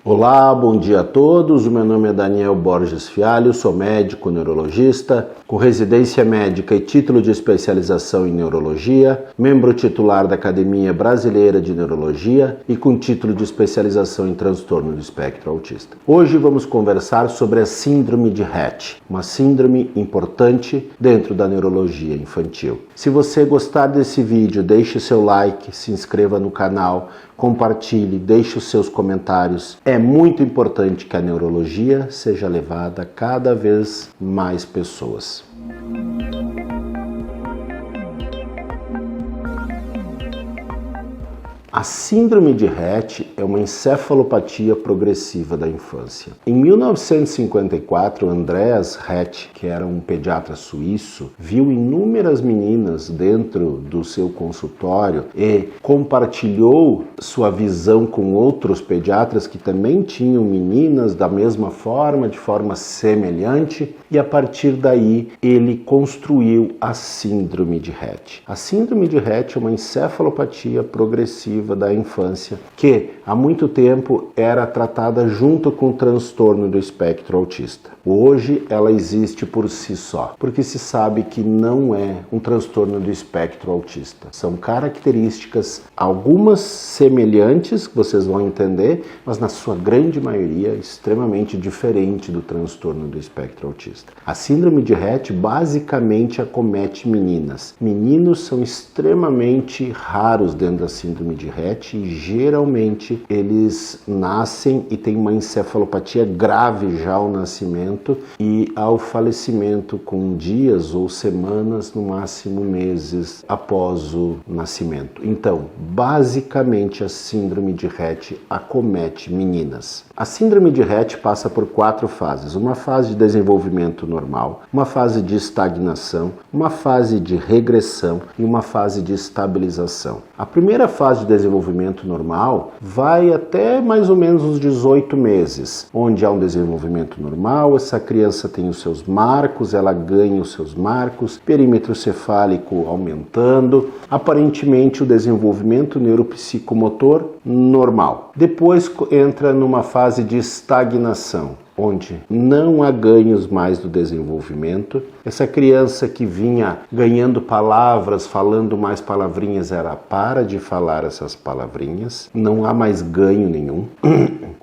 Olá, bom dia a todos. O meu nome é Daniel Borges Fialho, sou médico neurologista, com residência médica e título de especialização em neurologia, membro titular da Academia Brasileira de Neurologia e com título de especialização em transtorno do espectro autista. Hoje vamos conversar sobre a síndrome de Rett, uma síndrome importante dentro da neurologia infantil. Se você gostar desse vídeo, deixe seu like, se inscreva no canal, compartilhe, deixe os seus comentários. É muito importante que a neurologia seja levada a cada vez mais pessoas. A síndrome de Rett é uma encefalopatia progressiva da infância. Em 1954, Andreas Rett, que era um pediatra suíço, viu inúmeras meninas dentro do seu consultório e compartilhou sua visão com outros pediatras que também tinham meninas da mesma forma, de forma semelhante, e a partir daí ele construiu a síndrome de Rett. A síndrome de Rett é uma encefalopatia progressiva da infância que há muito tempo era tratada junto com o transtorno do espectro autista. Hoje ela existe por si só, porque se sabe que não é um transtorno do espectro autista. São características, algumas semelhantes, que vocês vão entender, mas na sua grande maioria extremamente diferente do transtorno do espectro autista. A síndrome de Rett basicamente acomete meninas. Meninos são extremamente raros dentro da síndrome de Rett e geralmente eles nascem e têm uma encefalopatia grave já ao nascimento e ao falecimento com dias ou semanas, no máximo meses após o nascimento. Então, basicamente a síndrome de Rett acomete meninas. A síndrome de Rett passa por 4 fases: uma fase de desenvolvimento normal, uma fase de estagnação, uma fase de regressão e uma fase de estabilização. A primeira fase de desenvolvimento normal vai até mais ou menos os 18 meses, onde há um desenvolvimento normal, essa criança tem os seus marcos, ela ganha os seus marcos, perímetro cefálico aumentando, aparentemente o desenvolvimento neuropsicomotor normal. Depois entra numa fase de estagnação, onde não há ganhos mais do desenvolvimento. Essa criança que vinha ganhando palavras, falando mais palavrinhas, ela para de falar essas palavrinhas, não há mais ganho nenhum.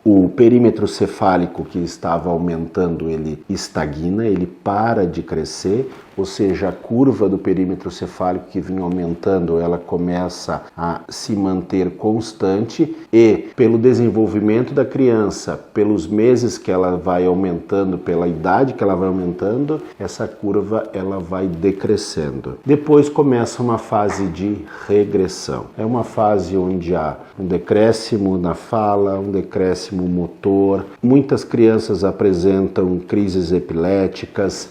O perímetro cefálico que estava aumentando, ele estagna, ele para de crescer, ou seja, a curva do perímetro cefálico que vinha aumentando, ela começa a se manter constante e, pelo desenvolvimento da criança, pelos meses que ela vai aumentando, pela idade que ela vai aumentando, essa curva ela vai decrescendo. Depois começa uma fase de regressão. É uma fase onde há um decréscimo na fala, um decréscimo motor. Muitas crianças apresentam crises epiléticas.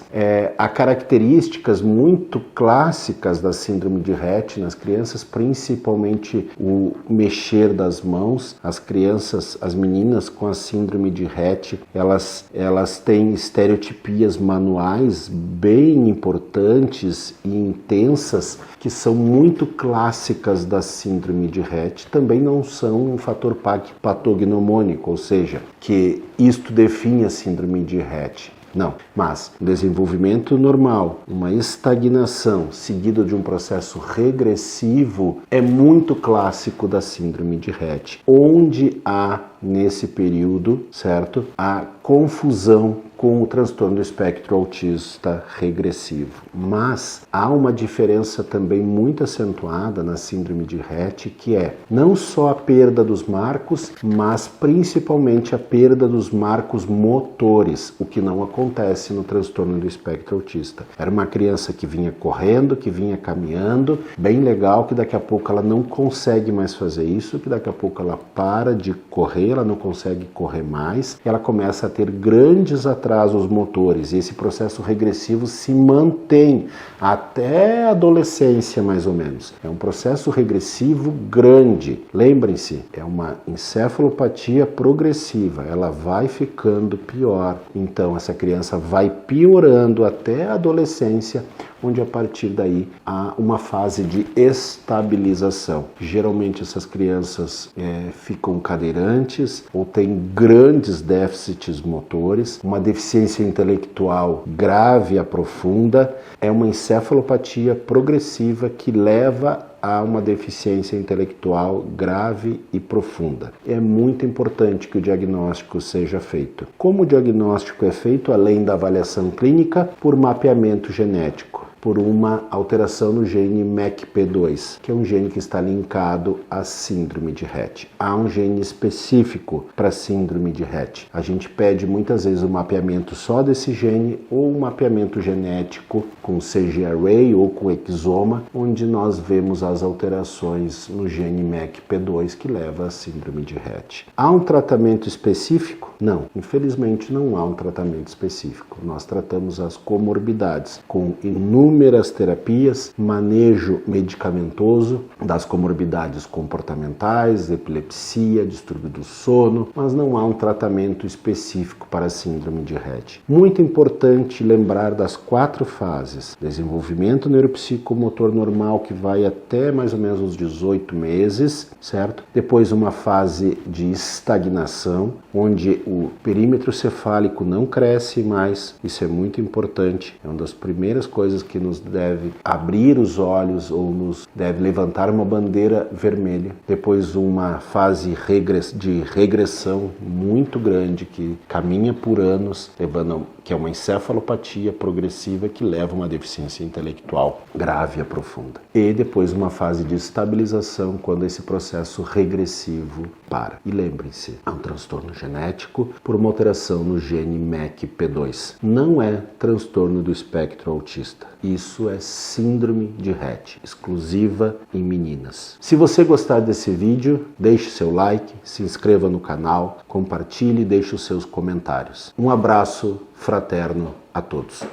Há características muito clássicas da síndrome de Rett nas crianças, principalmente o mexer das mãos. As crianças, as meninas com a síndrome de Rett, elas têm estereotipias manuais bem importantes e intensas, que são muito clássicas da síndrome de Rett. Também não são um fator patognomônico, ou seja, que isto define a síndrome de Rett. Não, mas desenvolvimento normal, uma estagnação seguida de um processo regressivo é muito clássico da síndrome de Rett, onde há nesse período, certo, a confusão com o transtorno do espectro autista regressivo. Mas há uma diferença também muito acentuada na síndrome de Rett, que é não só a perda dos marcos, mas principalmente a perda dos marcos motores, o que não acontece no transtorno do espectro autista. Era uma criança que vinha correndo, que vinha caminhando, bem legal, que daqui a pouco ela não consegue mais fazer isso, que daqui a pouco ela para de correr, ela não consegue correr mais, e ela começa a ter grandes atrasos motores, e esse processo regressivo se mantém até a adolescência, mais ou menos. É um processo regressivo grande. Lembrem-se, é uma encefalopatia progressiva, ela vai ficando pior. Então, essa criança vai piorando até a adolescência, onde a partir daí há uma fase de estabilização. Geralmente essas crianças ficam cadeirantes ou têm grandes déficits motores, uma deficiência intelectual grave e aprofunda, é uma encefalopatia progressiva que leva a uma deficiência intelectual grave e profunda. É muito importante que o diagnóstico seja feito. Como o diagnóstico é feito, além da avaliação clínica, por mapeamento genético, por uma alteração no gene MECP2, que é um gene que está linkado à síndrome de Rett. Há um gene específico para síndrome de Rett. A gente pede muitas vezes o mapeamento só desse gene ou um mapeamento genético com CG-array ou com exoma, onde nós vemos as alterações no gene MECP2 que leva à síndrome de Rett. Há um tratamento específico? Não, infelizmente não há um tratamento específico. Nós tratamos as comorbidades com inúmeras terapias, manejo medicamentoso das comorbidades comportamentais, epilepsia, distúrbio do sono, mas não há um tratamento específico para a síndrome de Rett. Muito importante lembrar das 4 fases: desenvolvimento neuropsicomotor normal, que vai até mais ou menos os 18 meses, certo? Depois uma fase de estagnação, onde o perímetro cefálico não cresce mais. Isso é muito importante, é uma das primeiras coisas que nos deve abrir os olhos ou nos deve levantar uma bandeira vermelha. Depois uma fase de regressão muito grande que caminha por anos, que é uma encefalopatia progressiva que leva a uma deficiência intelectual grave e profunda. E depois uma fase de estabilização, quando esse processo regressivo para. E lembrem-se, é um transtorno genético por uma alteração no gene MECP2. Não é transtorno do espectro autista. Isso é síndrome de Rett, exclusiva em meninas. Se você gostar desse vídeo, deixe seu like, se inscreva no canal, compartilhe e deixe os seus comentários. Um abraço fraterno a todos.